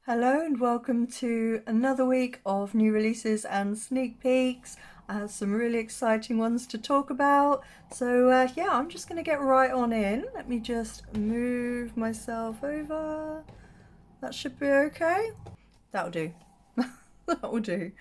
Hello and welcome to another week of new releases and sneak peeks. I have some really exciting ones to talk about. So yeah, I'm just going to get right on in. Let me just move myself over. That should be okay. That'll do. That will do.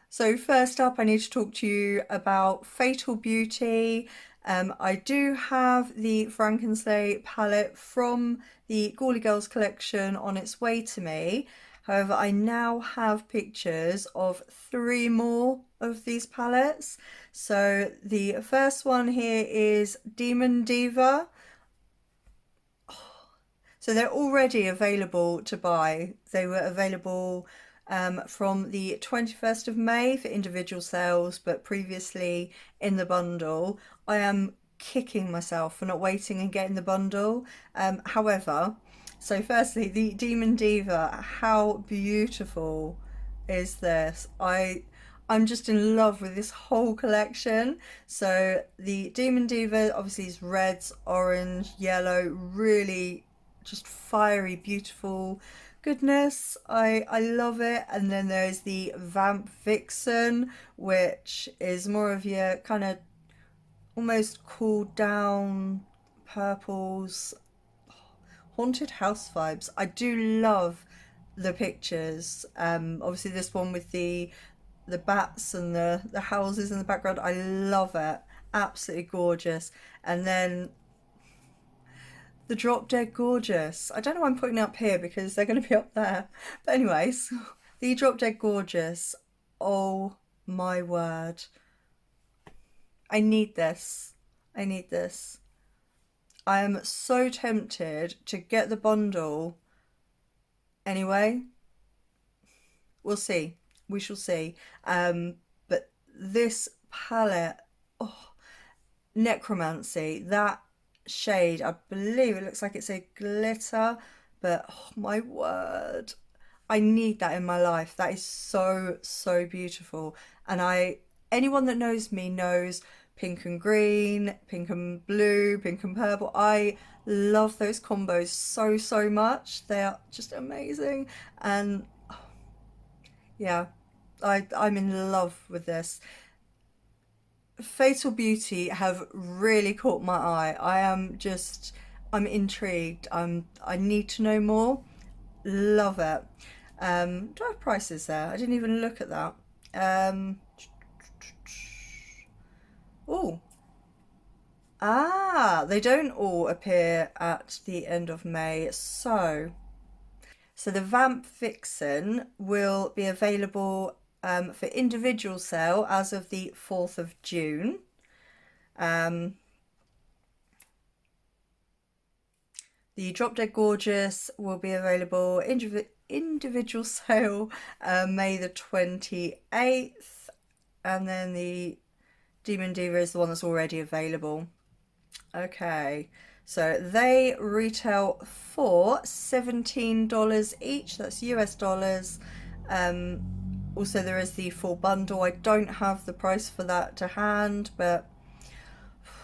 So first up, I need to talk to you about Fatal Beauty. I do have the Frankenslay palette from the Gauly Girls collection on its way to me. However, I now have pictures of 3 more of these palettes. So the first one here is Demon Diva. So they're already available to buy. They were available from the 21st of May for individual sales, but previously in the bundle. I am kicking myself for not waiting and getting the bundle. However, so firstly, the Demon Diva, how beautiful is this? I'm just in love with this whole collection. So the Demon Diva obviously is reds, orange, yellow, really just fiery, beautiful goodness. I love it. And then there's the Vamp Vixen, which is more of your kind of almost cooled down purples, haunted house vibes. I do love the pictures. Obviously this one with the bats and the houses in the background. I love it. Absolutely gorgeous. And then the Drop Dead Gorgeous. I don't know why I'm putting it up here because they're going to be up there. But anyways, the Drop Dead Gorgeous. Oh my word. I need this. I need this. I am so tempted to get the bundle. Anyway, we'll see. We shall see. But this palette, oh, Necromancy, that shade, I believe it looks like it's a glitter, but oh my word, I need that in my life. That is so beautiful. And anyone that knows me knows pink and green, pink and blue, pink and purple. I love those combos so much. They are just amazing. And yeah, I'm in love with this. Fatal Beauty have really caught my eye. I'm intrigued. I need to know more. Love it. Do I have prices there? I didn't even look at that. Oh. They don't all appear at the end of May. So the Vamp Vixen will be available for individual sale as of the 4th of June. The Drop Dead Gorgeous will be available individual sale May the 28th, and then the Demon Diva is the one that's already available. Okay, so they retail for $17 each. That's US dollars. Also, there is the full bundle. I don't have the price for that to hand, but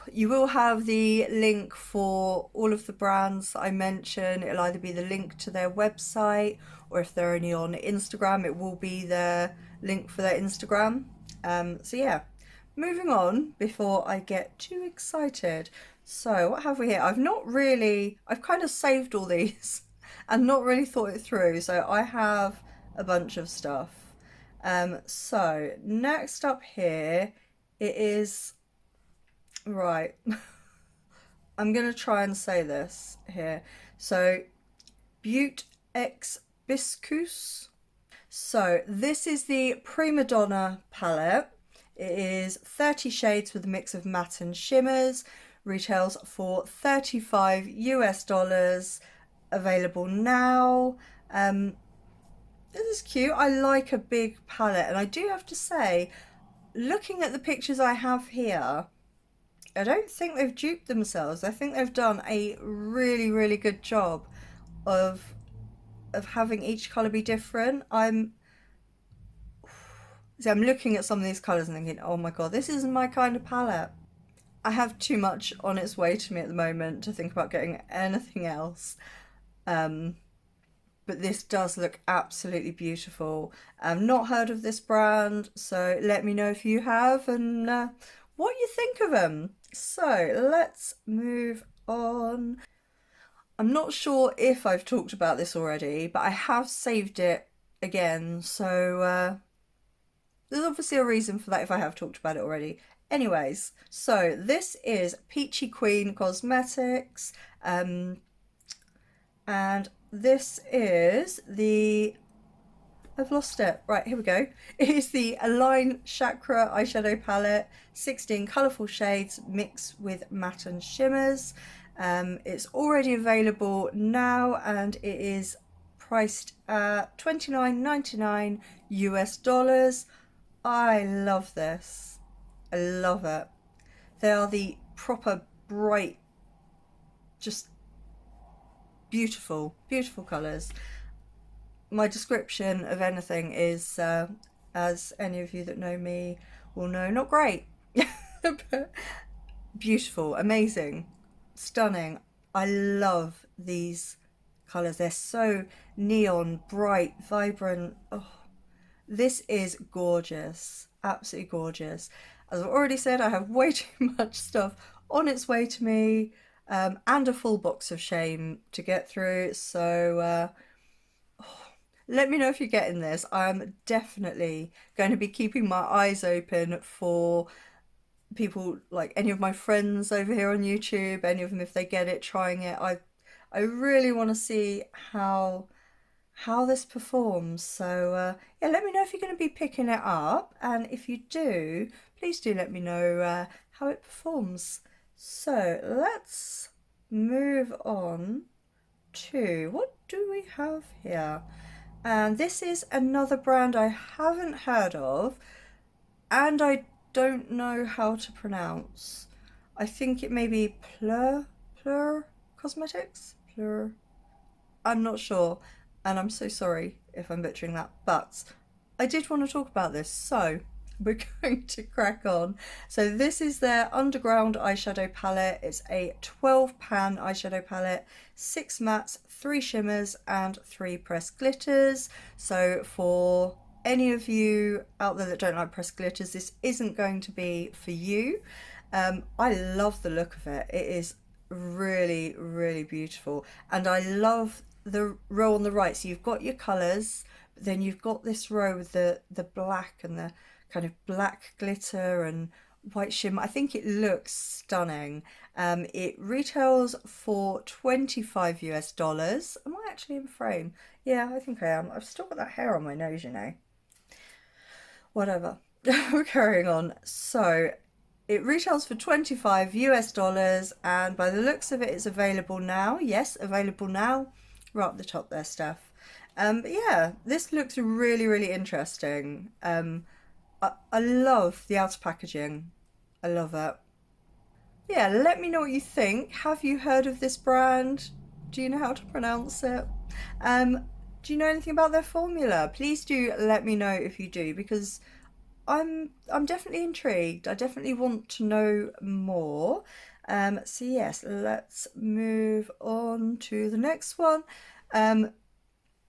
you will have the link for all of the brands that I mentioned. It'll either be the link to their website, or if they're only on Instagram, it will be their link for their Instagram. So yeah, moving on before I get too excited. So what have we here? I've kind of saved all these and not really thought it through. So I have a bunch of stuff. So next up here, it is, right, I'm going to try and say this here. So Sobute X Biscuits. So this is the Prima Donna palette. It is 30 shades with a mix of matte and shimmers. Retails for 35 US dollars. Available now. This is cute. I like a big palette, and I do have to say, looking at the pictures I have here, I don't think they've duped themselves. I think they've done a really good job of having each colour be different. I'm looking at some of these colours and thinking, oh my god, this isn't my kind of palette. I have too much on its way to me at the moment to think about getting anything else. but this does look absolutely beautiful. I've not heard of this brand, so let me know if you have and what you think of them. So let's move on. I'm not sure if I've talked about this already, but I have saved it again, so there's obviously a reason for that if I have talked about it already. Anyways, so this is Peachy Queen Cosmetics, and this is the, I've lost it. Right, here we go. It is the Align Chakra eyeshadow palette, 16 colourful shades mixed with matte and shimmers. It's already available now and it is priced at $29.99 US. I love this. I love it. They are the proper bright, just beautiful, beautiful colours. My description of anything is, as any of you that know me will know, not great. But beautiful, amazing, stunning. I love these colours. They're so neon, bright, vibrant. Oh, this is gorgeous, absolutely gorgeous. As I've already said, I have way too much stuff on its way to me, and a full box of shame to get through. So let me know if you're getting this. I'm definitely going to be keeping my eyes open for people, like any of my friends over here on YouTube, any of them if they get it, trying it. I really want to see how this performs. So yeah, let me know if you're going to be picking it up, and if you do, please do let me know how it performs. So let's move on to, what do we have here? And this is another brand I haven't heard of and I don't know how to pronounce. I think it may be Plur Cosmetics? Plur. I'm not sure, and I'm so sorry if I'm butchering that, but I did want to talk about this, so we're going to crack on. So this is their Underground eyeshadow palette. It's a 12 pan eyeshadow palette, 6 mattes, 3 shimmers and 3 pressed glitters. So for any of you out there that don't like pressed glitters, this isn't going to be for you. I love the look of it. It is really, really beautiful, and I love the row on the right. So you've got your colours, but then you've got this row with the black and the kind of black glitter and white shimmer. I think it looks stunning. It retails for $25 US. Am I actually in frame? Yeah, I think I am. I've still got that hair on my nose, you know. Whatever. We're carrying on. So it retails for $25 US, and by the looks of it, it's available now. Yes, available now. Right up the top there, Steph. But yeah, this looks really, really interesting. I love the outer packaging. I love it. Yeah, let me know what you think. Have you heard of this brand? Do you know how to pronounce it? Do you know anything about their formula? Please do let me know if you do, because I'm definitely intrigued. I definitely want to know more. So yes, let's move on to the next one.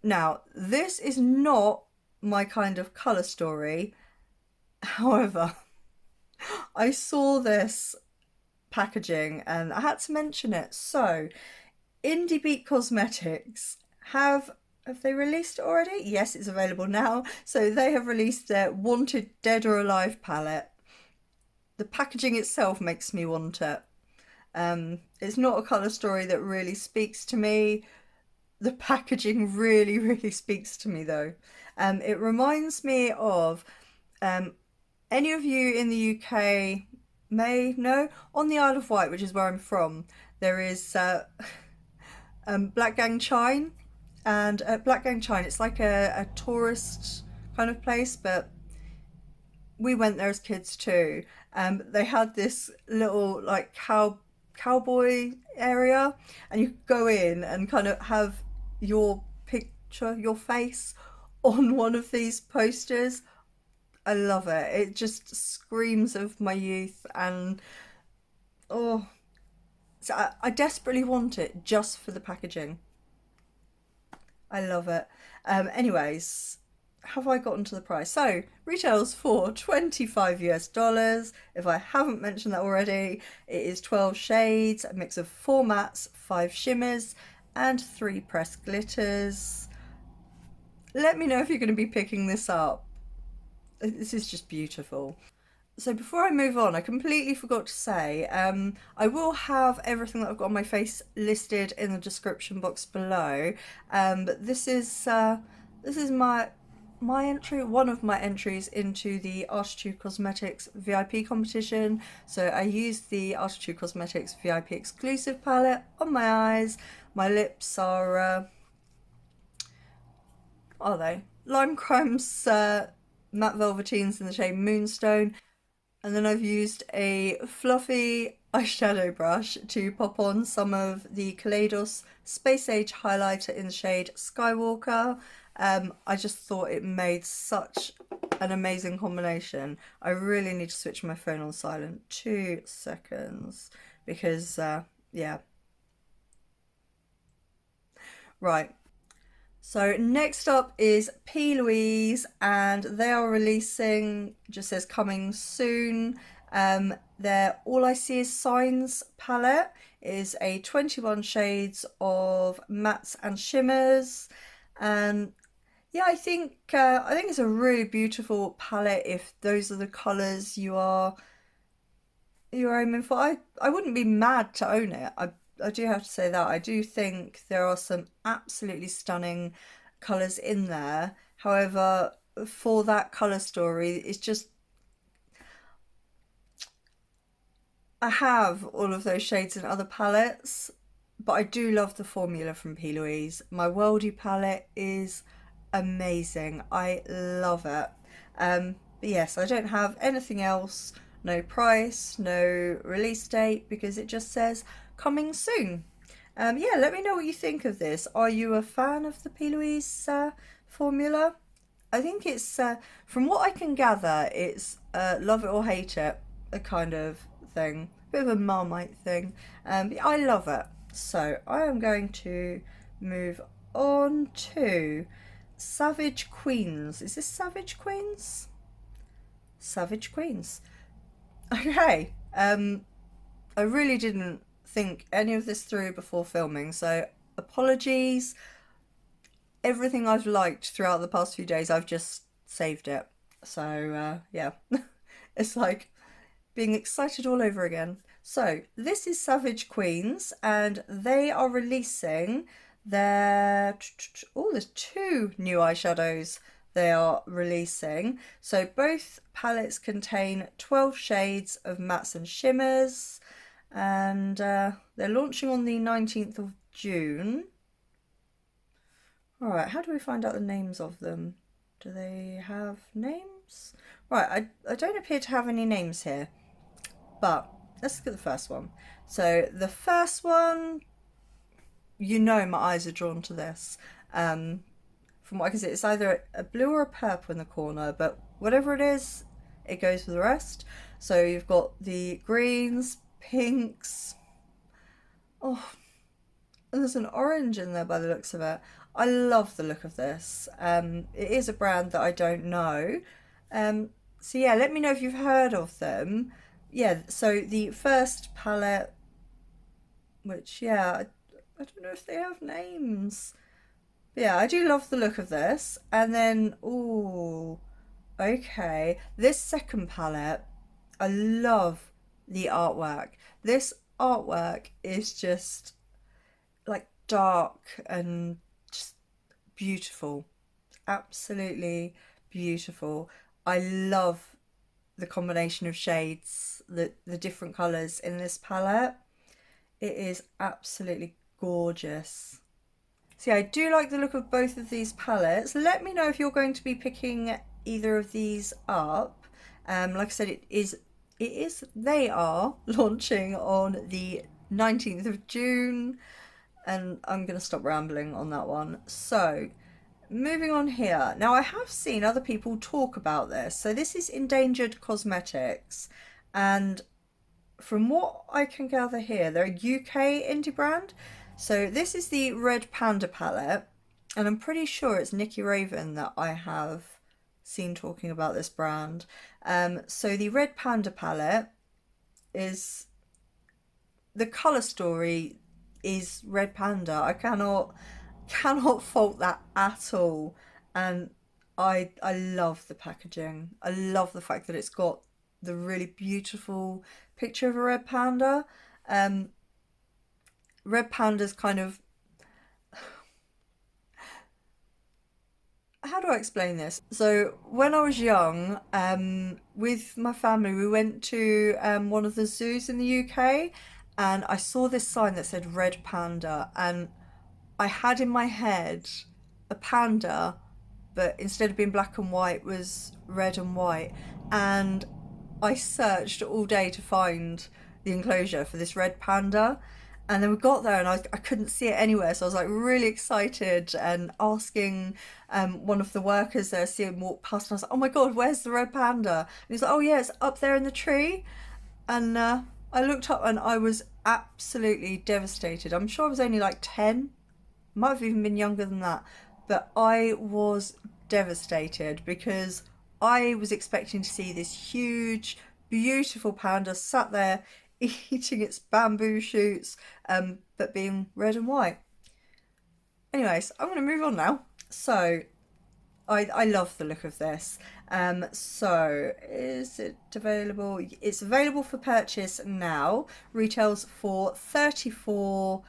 Now, this is not my kind of colour story. However, I saw this packaging and I had to mention it. So, Indie Beat Cosmetics have they released it already? Yes, it's available now. So they have released their Wanted Dead or Alive palette. The packaging itself makes me want it. It's not a colour story that really speaks to me. The packaging really, really speaks to me though. It reminds me of, any of you in the UK may know, on the Isle of Wight, which is where I'm from, there is Black Gang Chine. And Black Gang Chine, it's like a tourist kind of place, but we went there as kids too. They had this little like cowboy area, and you could go in and kind of have your picture, your face on one of these posters. I love it. It just screams of my youth, and oh, so I desperately want it just for the packaging. I love it. Anyways, have I gotten to the price? So retails for 25 US dollars. If I haven't mentioned that already, it is 12 shades, a mix of 4 mattes, 5 shimmers, and 3 pressed glitters. Let me know if you're going to be picking this up. This is just beautiful. So before I move on, I completely forgot to say, I will have everything that I've got on my face listed in the description box below. But this is my entry, one of my entries into the Endangered Cosmetics VIP competition. So I used the Endangered Cosmetics VIP exclusive palette on my eyes. My lips are they? Lime Crimes matte velveteens in the shade Moonstone. And then I've used a fluffy eyeshadow brush to pop on some of the Kaleidos Space Age highlighter in the shade Skywalker. I just thought it made such an amazing combination. I really need to switch my phone on silent. 2 seconds. Because, yeah. Right. So next up is p.louise, and they are releasing, just says coming soon, their All I See Is Signs palette. Is a 21 shades of mattes and shimmers, and yeah, I think it's a really beautiful palette if those are the colours you're aiming for. I wouldn't be mad to own it. I do have to say that. I do think there are some absolutely stunning colours in there. However, for that colour story, it's just I have all of those shades in other palettes, but I do love the formula from p.louise. My Worldy palette is amazing. I love it. But yes, I don't have anything else. No price, no release date, because it just says coming soon. Yeah, let me know what you think of this. Are you a fan of the p.louise formula? I think it's, from what I can gather, it's love it or hate it, a kind of thing. Bit of a Marmite thing. Yeah, I love it. So I am going to move on to Savage Queens. Is this Savage Queens? Savage Queens. Okay. I really didn't think any of this through before filming, so apologies. Everything I've liked throughout the past few days, I've just saved it. So, yeah, it's like being excited all over again. So, this is Savage Queens, and they are releasing their. Oh, there's 2 new eyeshadows they are releasing. So, both palettes contain 12 shades of mattes and shimmers, and they're launching on the 19th of June. Alright, how do we find out the names of them? Do they have names? Right, I don't appear to have any names here, but let's look at the first one. So the first one, my eyes are drawn to this. From what I can see, it's either a blue or a purple in the corner, but whatever it is, it goes for the rest. So you've got the greens, pinks, oh, and there's an orange in there by the looks of it. I love the look of this. It is a brand that I don't know. So yeah, let me know if you've heard of them. Yeah, so the first palette, which, yeah, I don't know if they have names. But yeah, I do love the look of this. And then, ooh, okay. This second palette, I love the artwork. This artwork is just like dark and just beautiful. Absolutely beautiful. I love the combination of shades, the different colours in this palette. It is absolutely gorgeous. So yeah, I do like the look of both of these palettes. Let me know if you're going to be picking either of these up. Like I said, they are launching on the 19th of June, and I'm going to stop rambling on that one. So moving on here. Now I have seen other people talk about this. So this is Endangered Cosmetics, and from what I can gather here, they're a UK indie brand. So this is the Red Panda palette, and I'm pretty sure it's Nikki Raven that I have seen talking about this brand. So the Red Panda palette is, the colour story is Red Panda. I cannot fault that at all. And I love the packaging. I love the fact that it's got the really beautiful picture of a red panda. Um, Red panda's kind of, how do I explain this? So when I was young, with my family, we went to one of the zoos in the UK, and I saw this sign that said Red Panda, and I had in my head a panda, but instead of being black and white, was red and white. And I searched all day to find the enclosure for this red panda. And then we got there and I couldn't see it anywhere. So I was like really excited and asking one of the workers there, see him walk past. And I was like, oh my God, where's the red panda? And he's like, oh yeah, it's up there in the tree. And I looked up and I was absolutely devastated. I'm sure I was only like 10, might have even been younger than that. But I was devastated because I was expecting to see this huge, beautiful panda sat there eating its bamboo shoots, but being red and white. Anyways, I'm going to move on now. So, I love the look of this. So, is it available? It's available for purchase now. Retails for 34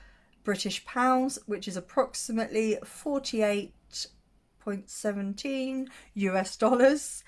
British pounds, which is approximately 48.17 US dollars.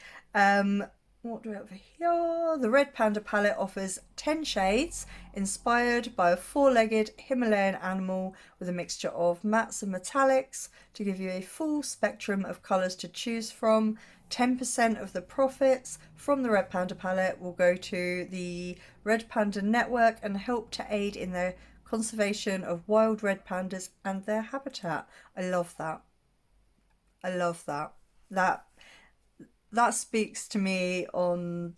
What do we have here? The Red Panda palette offers 10 shades inspired by a four-legged Himalayan animal with a mixture of mattes and metallics to give you a full spectrum of colours to choose from. 10% of the profits from the Red Panda palette will go to the Red Panda Network and help to aid in the conservation of wild red pandas and their habitat. I love that. I love that. That speaks to me on.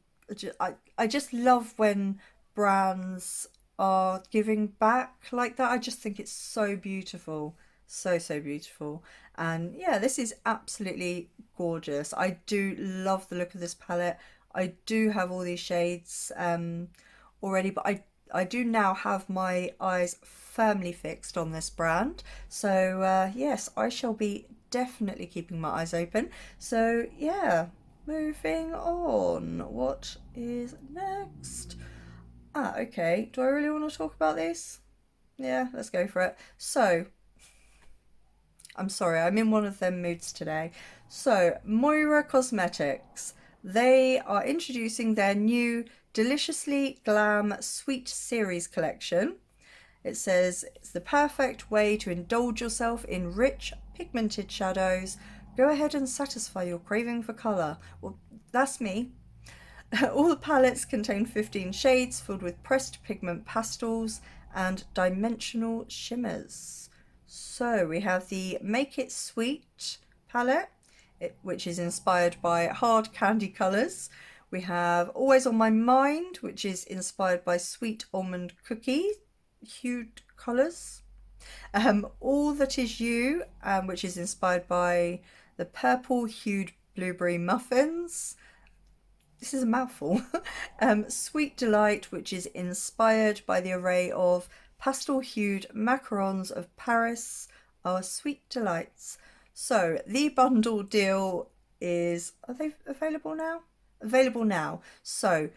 I just love when brands are giving back like that. I just think it's so beautiful. So beautiful. And yeah, this is absolutely gorgeous. I do love the look of this palette. I do have all these shades already, but I do now have my eyes firmly fixed on this brand. So yes, I shall be definitely keeping my eyes open. So yeah, moving on. What is next? Okay. Do I really want to talk about this? Yeah, let's go for it. So, I'm sorry, I'm in one of them moods today. So, Moira Cosmetics. They are introducing their new Deliciously Glam Sweet Series collection. It says it's the perfect way to indulge yourself in rich, pigmented shadows. Go ahead and satisfy your craving for colour. Well, that's me. All the palettes contain 15 shades filled with pressed pigment pastels and dimensional shimmers. So we have the Make It Sweet palette, which is inspired by hard candy colours. We have Always on My Mind, which is inspired by sweet almond cookie hued colours. All That Is You, which is inspired by the purple hued blueberry muffins. This is a mouthful. Sweet Delight, which is inspired by the array of pastel hued macarons of Paris, our sweet delights. So the bundle deal is, are they available now? Available now. So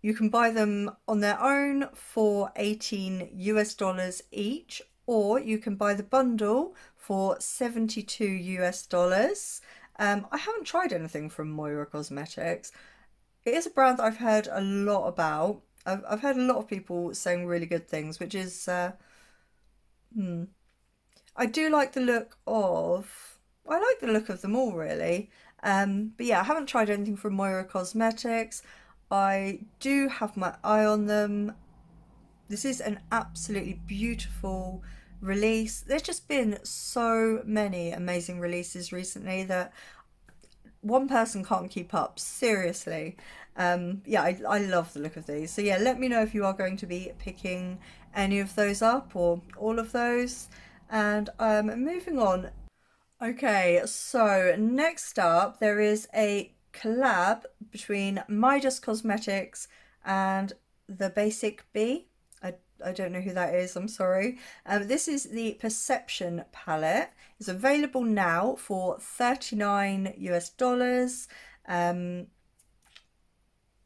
you can buy them on their own for 18 US dollars each, or you can buy the bundle for 72 US dollars. I haven't tried anything from Moira Cosmetics. It is a brand that I've heard a lot about. I've heard a lot of people saying really good things, which is, I do like the look of, I like the look of them all really. But yeah, I haven't tried anything from Moira Cosmetics. I do have my eye on them. This is an absolutely beautiful release. There's just been so many amazing releases recently that one person can't keep up, seriously. Yeah, I love the look of these. So yeah, let me know if you are going to be picking any of those up or all of those. And moving on. Okay, so next up there is a collab between Midas Cosmetics and the Basic Bee. I don't know who that is, I'm sorry. This is the Perception palette. It's available now for 39 US dollars. Um,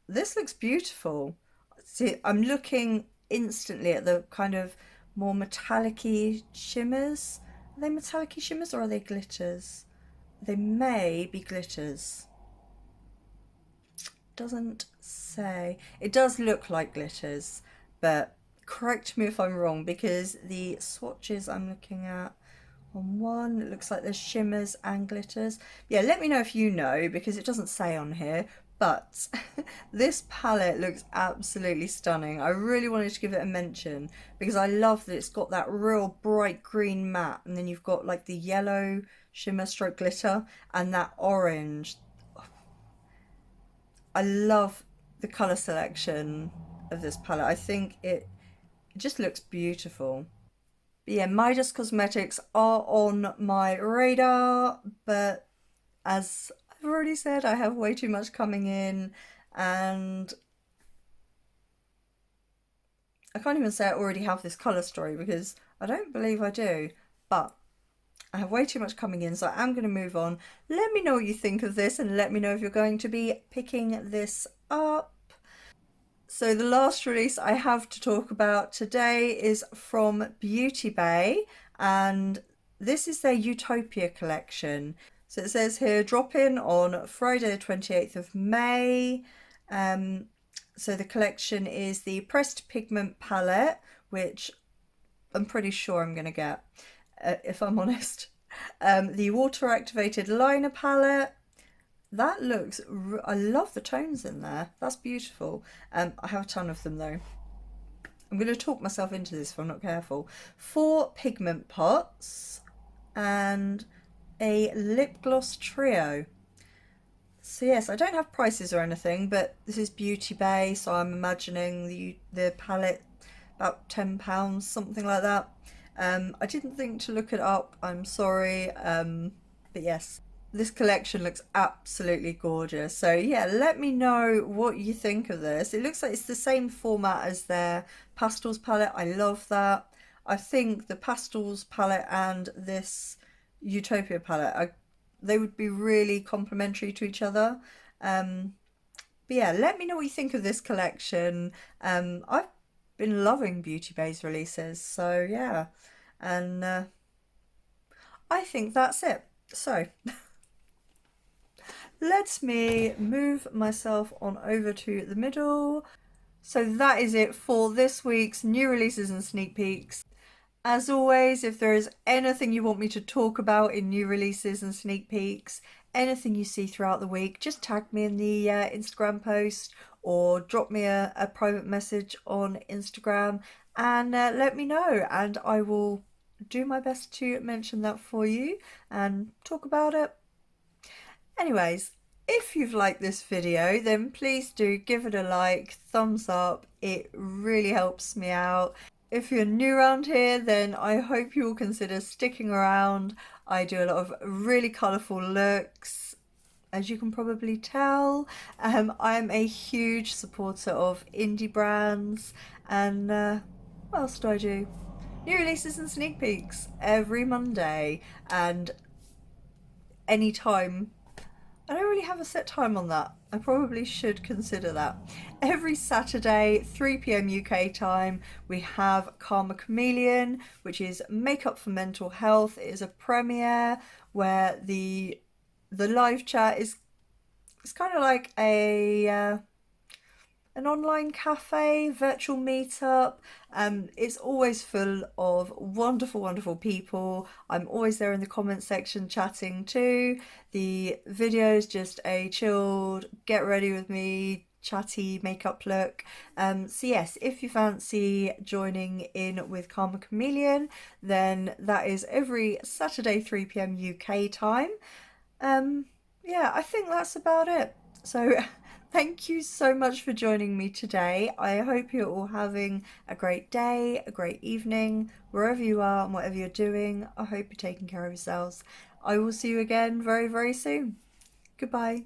this looks beautiful. See, I'm looking instantly at the kind of more metallic-y shimmers. Are they metallic-y shimmers or are they glitters? They may be glitters. Doesn't say. It does look like glitters, but correct me if I'm wrong because the swatches I'm looking at on one, it looks like there's shimmers and glitters. Yeah, let me know if you know because it doesn't say on here. But this palette looks absolutely stunning. I really wanted to give it a mention because I love that it's got that real bright green matte and then you've got like the yellow shimmer stroke glitter and that orange. I love the colour selection of this palette. I think it just looks beautiful. But yeah, Midas Cosmetics are on my radar, but as I've already said, I have way too much coming in, and I can't even say I already have this colour story because I don't believe I do, but I have way too much coming in, so I'm going to move on. Let me know what you think of this and let me know if you're going to be picking this up. So the last release I have to talk about today is from Beauty Bay, and this is their Utopia collection. So it says here, drop in on Friday the 28th of May. So the collection is the Pressed Pigment palette, which I'm pretty sure I'm going to get, if I'm honest. The Water Activated Liner palette. That looks, I love the tones in there. That's beautiful. I have a ton of them though. I'm going to talk myself into this if I'm not careful. 4 pigment pots and a lip gloss trio. So yes, I don't have prices or anything, but this is Beauty Bay, so I'm imagining the palette about £10, something like that. I didn't think to look it up, I'm sorry, but yes. This collection looks absolutely gorgeous. So yeah, let me know what you think of this. It looks like it's the same format as their Pastels palette. I love that. I think the Pastels palette and this Utopia palette, they would be really complementary to each other. But yeah, let me know what you think of this collection. I've been loving Beauty Bay's releases, so yeah. And I think that's it. So let me move myself on over to the middle. So that is it for this week's new releases and sneak peeks. As always, if there is anything you want me to talk about in new releases and sneak peeks, anything you see throughout the week, just tag me in the Instagram post or drop me a private message on Instagram and let me know, and I will do my best to mention that for you and talk about it. Anyways, if you've liked this video, then please do give it a like, thumbs up. It really helps me out. If you're new around here, then I hope you will consider sticking around. I do a lot of really colourful looks, as you can probably tell. I'm a huge supporter of indie brands, and what else do I do? New releases and sneak peeks every Monday, and anytime. I don't really have a set time on that. I probably should consider that. Every Saturday, 3 p.m. UK time, we have Karma Chameleon, which is makeup for mental health. It is a premiere where the live chat is, it's kind of like a an online cafe, virtual meetup. It's always full of wonderful, wonderful people. I'm always there in the comment section chatting too. The video is just a chilled, get ready with me, chatty makeup look. So yes, if you fancy joining in with Karma Chameleon, then that is every Saturday 3 p.m. UK time. Yeah, I think that's about it. So thank you so much for joining me today. I hope you're all having a great day, a great evening, wherever you are and whatever you're doing. I hope you're taking care of yourselves. I will see you again very, very soon. Goodbye.